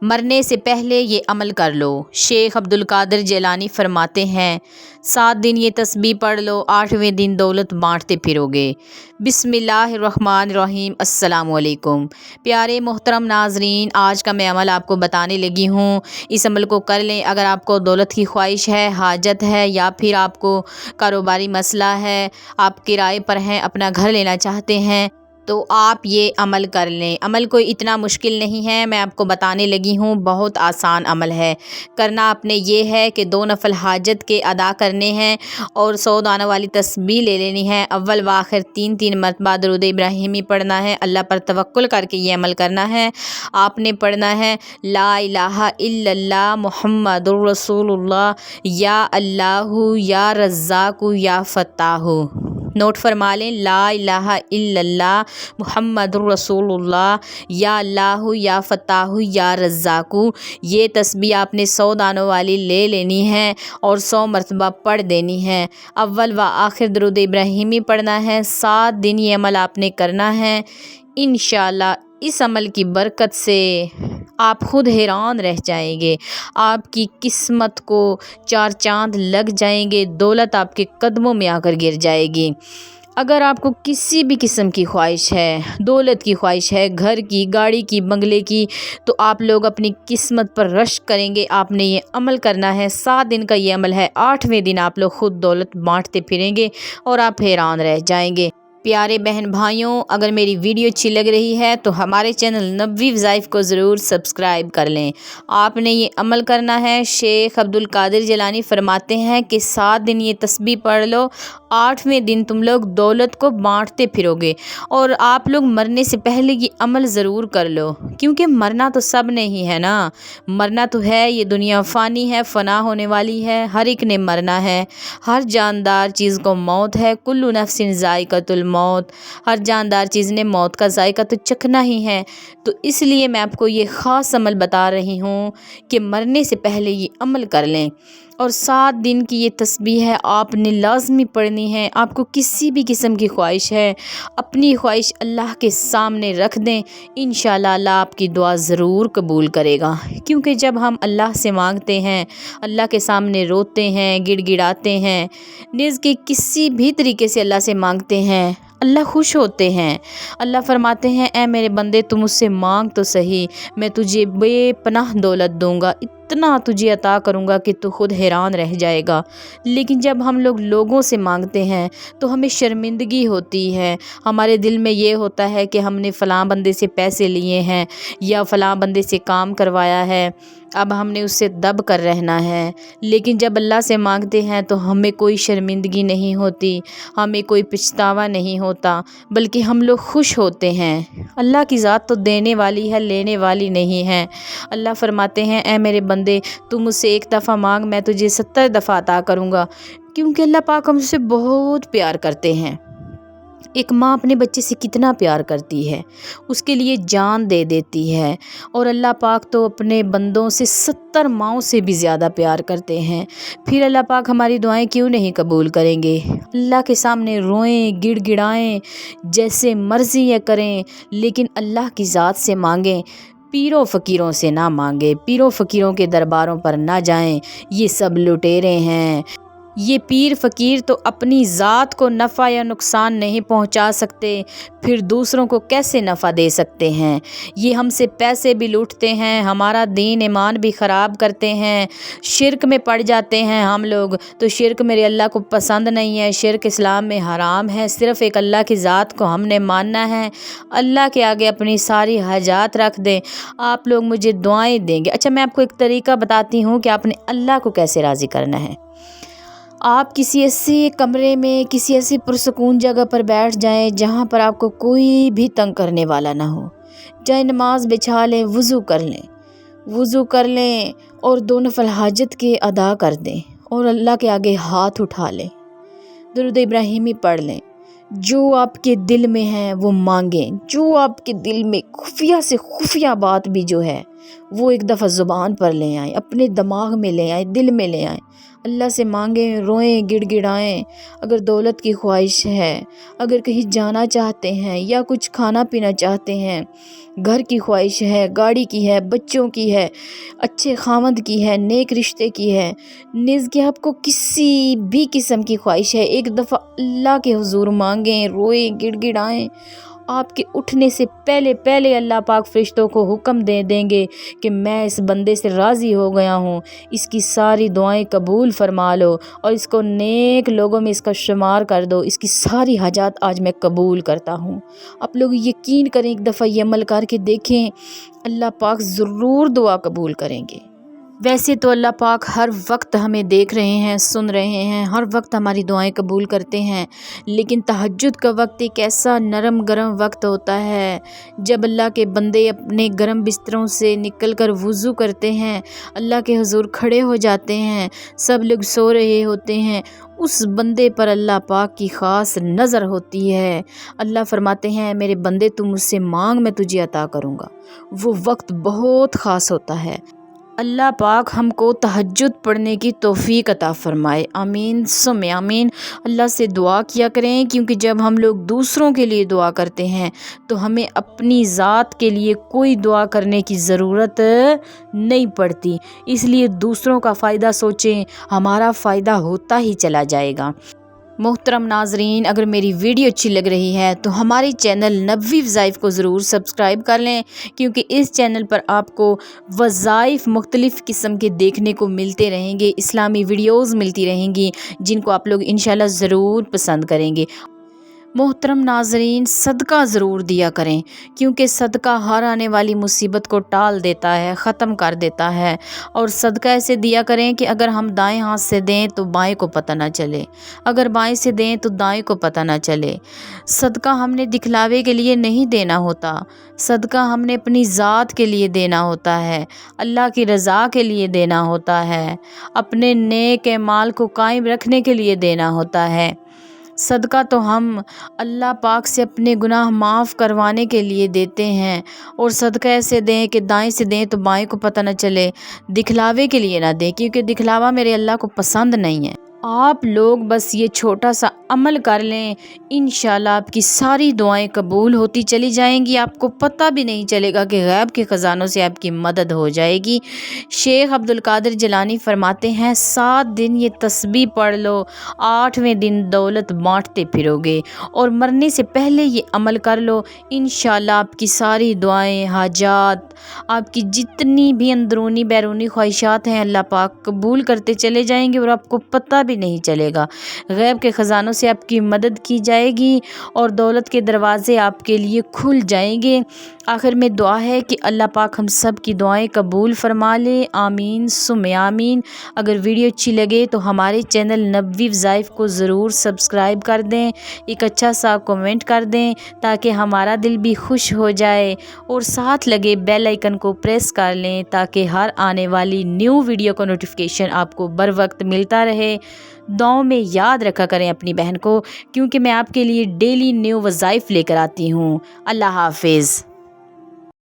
مرنے سے پہلے یہ عمل کر لو۔ شیخ عبدالقادر جیلانی فرماتے ہیں 7 دن یہ تسبیح پڑھ لو، 8ویں دن دولت بانٹتے پھرو گے۔ بسم اللہ الرحمن الرحیم۔ السلام علیکم پیارے محترم ناظرین، آج کا میں عمل آپ کو بتانے لگی ہوں۔ اس عمل کو کر لیں اگر آپ کو دولت کی خواہش ہے، حاجت ہے، یا پھر آپ کو کاروباری مسئلہ ہے، آپ کرائے پر ہیں، اپنا گھر لینا چاہتے ہیں تو آپ یہ عمل کر لیں۔ عمل کوئی اتنا مشکل نہیں ہے، میں آپ کو بتانے لگی ہوں، بہت آسان عمل ہے۔ کرنا آپ نے یہ ہے کہ 2 نفل حاجت کے ادا کرنے ہیں اور 100 دانوں والی تسبیح لے لینی ہے۔ اول و آخر 3 مرتبہ درود ابراہیمی پڑھنا ہے۔ اللہ پر توکل کر کے یہ عمل کرنا ہے۔ آپ نے پڑھنا ہے لا الہ الا اللہ محمد الرسول اللہ، یا اللہ یا رزاق یا فتاح۔ نوٹ فرما لیں، لا الہ الا اللہ محمد الرسول اللہ، یا اللہ یا فتاح یا رزاق۔ یہ تسبیح آپ نے 100 دانوں والی لے لینی ہے اور 100 مرتبہ پڑھ دینی ہے۔ اول و آخر درود ابراہیمی پڑھنا ہے۔ 7 دن یہ عمل آپ نے کرنا ہے۔ انشاءاللہ اس عمل کی برکت سے آپ خود حیران رہ جائیں گے، آپ کی قسمت کو 4 چاند لگ جائیں گے، دولت آپ کے قدموں میں آ کر گر جائے گی۔ اگر آپ کو کسی بھی قسم کی خواہش ہے، دولت کی خواہش ہے، گھر کی، گاڑی کی، بنگلے کی، تو آپ لوگ اپنی قسمت پر رشک کریں گے۔ آپ نے یہ عمل کرنا ہے، 7 دن کا یہ عمل ہے، 8ویں دن آپ لوگ خود دولت بانٹتے پھریں گے اور آپ حیران رہ جائیں گے۔ پیارے بہن بھائیوں، اگر میری ویڈیو اچھی لگ رہی ہے تو ہمارے چینل نبوی وظائف کو ضرور سبسکرائب کر لیں۔ آپ نے یہ عمل کرنا ہے۔ شیخ عبدالقادر جیلانی فرماتے ہیں کہ 7 دن یہ تسبیح پڑھ لو، 8ویں دن تم لوگ دولت کو بانٹتے پھرو گے۔ اور آپ لوگ مرنے سے پہلے یہ عمل ضرور کر لو، کیونکہ مرنا تو سب نے ہی ہے نا، مرنا تو ہے، یہ دنیا فانی ہے، فنا ہونے والی ہے، ہر ایک نے مرنا ہے۔ ہر جاندار چیز کو موت ہے، کل نفس ذائقۃ الموت، ہر جاندار چیز نے موت کا ذائقہ تو چکھنا ہی ہے۔ تو اس لیے میں آپ کو یہ خاص عمل بتا رہی ہوں کہ مرنے سے پہلے یہ عمل کر لیں۔ اور 7 دن کی یہ تسبیح ہے، آپ نے لازمی پڑھنی ہے۔ آپ کو کسی بھی قسم کی خواہش ہے، اپنی خواہش اللہ کے سامنے رکھ دیں، انشاءاللہ اللہ آپ کی دعا ضرور قبول کرے گا۔ کیونکہ جب ہم اللہ سے مانگتے ہیں، اللہ کے سامنے روتے ہیں، گڑ گڑاتے ہیں، نیز کہ کسی بھی طریقے سے اللہ سے مانگتے ہیں، اللہ خوش ہوتے ہیں۔ اللہ فرماتے ہیں اے میرے بندے تم مجھ سے مانگ تو صحیح، میں تجھے بے پناہ دولت دوں گا، اتنا تجھے عطا کروں گا کہ تو خود حیران رہ جائے گا۔ لیکن جب ہم لوگوں سے مانگتے ہیں تو ہمیں شرمندگی ہوتی ہے، ہمارے دل میں یہ ہوتا ہے کہ ہم نے فلاں بندے سے پیسے لیے ہیں یا فلاں بندے سے کام کروایا ہے، اب ہم نے اس سے دب کر رہنا ہے۔ لیکن جب اللہ سے مانگتے ہیں تو ہمیں کوئی شرمندگی نہیں ہوتی، ہمیں کوئی پچھتاوا نہیں ہوتا، بلکہ ہم لوگ خوش ہوتے ہیں۔ اللہ کی ذات تو دینے والی ہے، لینے والی نہیں ہے۔ اللہ فرماتے ہیں اے میرے بندے تو مجھ سے 1 دفعہ مانگ، میں تجھے 70 دفعہ عطا کروں گا، کیونکہ اللہ پاک ہم سے بہت پیار کرتے ہیں۔ ایک ماں اپنے بچے سے کتنا پیار کرتی ہے، اس کے لیے جان دے دیتی ہے، اور اللہ پاک تو اپنے بندوں سے 70 ماؤں سے بھی زیادہ پیار کرتے ہیں۔ پھر اللہ پاک ہماری دعائیں کیوں نہیں قبول کریں گے؟ اللہ کے سامنے روئیں، گڑ گڑائیں، جیسے مرضی یہ کریں، لیکن اللہ کی ذات سے مانگیں، پیروں فقیروں سے نہ مانگیں، پیروں فقیروں کے درباروں پر نہ جائیں، یہ سب لٹیرے ہیں۔ یہ پیر فقیر تو اپنی ذات کو نفع یا نقصان نہیں پہنچا سکتے، پھر دوسروں کو کیسے نفع دے سکتے ہیں؟ یہ ہم سے پیسے بھی لوٹتے ہیں، ہمارا دین ایمان بھی خراب کرتے ہیں، شرک میں پڑ جاتے ہیں ہم لوگ، تو شرک میرے اللہ کو پسند نہیں ہے، شرک اسلام میں حرام ہے۔ صرف ایک اللہ کی ذات کو ہم نے ماننا ہے، اللہ کے آگے اپنی ساری حاجات رکھ دیں، آپ لوگ مجھے دعائیں دیں گے۔ اچھا میں آپ کو ایک طریقہ بتاتی ہوں کہ آپ نے اللہ کو کیسے راضی کرنا ہے۔ آپ کسی ایسے کمرے میں، کسی ایسی پرسکون جگہ پر بیٹھ جائیں جہاں پر آپ کو کوئی بھی تنگ کرنے والا نہ ہو، جائے نماز بچھا لیں، وضو کر لیں اور 2 نفل حاجت کے ادا کر دیں اور اللہ کے آگے ہاتھ اٹھا لیں، درود ابراہیمی پڑھ لیں، جو آپ کے دل میں ہے وہ مانگیں، جو آپ کے دل میں خفیہ سے خفیہ بات بھی جو ہے وہ ایک دفعہ زبان پر لے آئیں، اپنے دماغ میں لے آئیں، دل میں لے آئیں، اللہ سے مانگیں، روئیں، گڑ گڑائیں۔ اگر دولت کی خواہش ہے، اگر کہیں جانا چاہتے ہیں یا کچھ کھانا پینا چاہتے ہیں، گھر کی خواہش ہے، گاڑی کی ہے، بچوں کی ہے، اچھے خاوند کی ہے، نیک رشتے کی ہے، نیز کہ آپ کو کسی بھی قسم کی خواہش ہے، ایک دفعہ اللہ کے حضور مانگیں، روئیں، گڑ گڑائیں۔ آپ کے اٹھنے سے پہلے اللہ پاک فرشتوں کو حکم دے دیں گے کہ میں اس بندے سے راضی ہو گیا ہوں، اس کی ساری دعائیں قبول فرما لو اور اس کو نیک لوگوں میں اس کا شمار کر دو، اس کی ساری حاجات آج میں قبول کرتا ہوں۔ آپ لوگ یقین کریں، ایک دفعہ یہ عمل کر کے دیکھیں، اللہ پاک ضرور دعا قبول کریں گے۔ ویسے تو اللہ پاک ہر وقت ہمیں دیکھ رہے ہیں، سن رہے ہیں، ہر وقت ہماری دعائیں قبول کرتے ہیں، لیکن تہجد کا وقت ایک ایسا نرم گرم وقت ہوتا ہے جب اللہ کے بندے اپنے گرم بستروں سے نکل کر وضو کرتے ہیں، اللہ کے حضور کھڑے ہو جاتے ہیں، سب لوگ سو رہے ہوتے ہیں، اس بندے پر اللہ پاک کی خاص نظر ہوتی ہے۔ اللہ فرماتے ہیں میرے بندے تو مجھ سے مانگ، میں تجھے عطا کروں گا۔ وہ وقت بہت خاص ہوتا ہے۔ اللہ پاک ہم کو تہجد پڑھنے کی توفیق عطا فرمائے، آمین ثم آمین۔ اللہ سے دعا کیا کریں، کیونکہ جب ہم لوگ دوسروں کے لیے دعا کرتے ہیں تو ہمیں اپنی ذات کے لیے کوئی دعا کرنے کی ضرورت نہیں پڑتی، اس لیے دوسروں کا فائدہ سوچیں، ہمارا فائدہ ہوتا ہی چلا جائے گا۔ محترم ناظرین، اگر میری ویڈیو اچھی لگ رہی ہے تو ہماری چینل نبوی وظائف کو ضرور سبسکرائب کر لیں، کیونکہ اس چینل پر آپ کو وظائف مختلف قسم کے دیکھنے کو ملتے رہیں گے، اسلامی ویڈیوز ملتی رہیں گی جن کو آپ لوگ انشاءاللہ ضرور پسند کریں گے۔ محترم ناظرین، صدقہ ضرور دیا کریں، کیونکہ صدقہ ہر آنے والی مصیبت کو ٹال دیتا ہے، ختم کر دیتا ہے، اور صدقہ ایسے دیا کریں کہ اگر ہم دائیں ہاتھ سے دیں تو بائیں کو پتہ نہ چلے، اگر بائیں سے دیں تو دائیں کو پتہ نہ چلے۔ صدقہ ہم نے دکھلاوے کے لیے نہیں دینا ہوتا، صدقہ ہم نے اپنی ذات کے لیے دینا ہوتا ہے، اللہ کی رضا کے لیے دینا ہوتا ہے، اپنے نیک اعمال کو قائم رکھنے کے لیے دینا ہوتا ہے۔ صدقہ تو ہم اللہ پاک سے اپنے گناہ معاف کروانے کے لیے دیتے ہیں، اور صدقہ ایسے دیں کہ دائیں سے دیں تو بائیں کو پتہ نہ چلے، دکھلاوے کے لیے نہ دیں، کیونکہ دکھلاوا میرے اللہ کو پسند نہیں ہے۔ آپ لوگ بس یہ چھوٹا سا عمل کر لیں، انشاءاللہ آپ کی ساری دعائیں قبول ہوتی چلی جائیں گی، آپ کو پتہ بھی نہیں چلے گا کہ غیب کے خزانوں سے آپ کی مدد ہو جائے گی۔ شیخ عبدالقادر جیلانی فرماتے ہیں 7 دن یہ تسبیح پڑھ لو، 8ویں دن دولت بانٹتے پھرو گے، اور مرنے سے پہلے یہ عمل کر لو، انشاءاللہ آپ کی ساری دعائیں، حاجات، آپ کی جتنی بھی اندرونی بیرونی خواہشات ہیں اللہ پاک قبول کرتے چلے جائیں گے، اور آپ کو پتہ بھی نہیں چلے گا۔ غیب کے خزانوں سے آپ کی مدد کی جائے گی اور دولت کے دروازے آپ کے لیے کھل جائیں گے۔ آخر میں دعا ہے کہ اللہ پاک ہم سب کی دعائیں قبول فرما لے، آمین ثم آمین۔ اگر ویڈیو اچھی لگے تو ہمارے چینل نبوی وظائف کو ضرور سبسکرائب کر دیں، ایک اچھا سا کومنٹ کر دیں تاکہ ہمارا دل بھی خوش ہو جائے، اور ساتھ لگے بیل آئیکن کو پریس کر لیں تاکہ ہر آنے والی نیو ویڈیو کا نوٹیفیکیشن آپ کو بر وقت ملتا رہے۔ دعاؤں میں یاد رکھا کریں اپنی بہن کو، کیونکہ میں آپ کے لیے ڈیلی نیو وظائف لے کر آتی ہوں۔ اللہ حافظ۔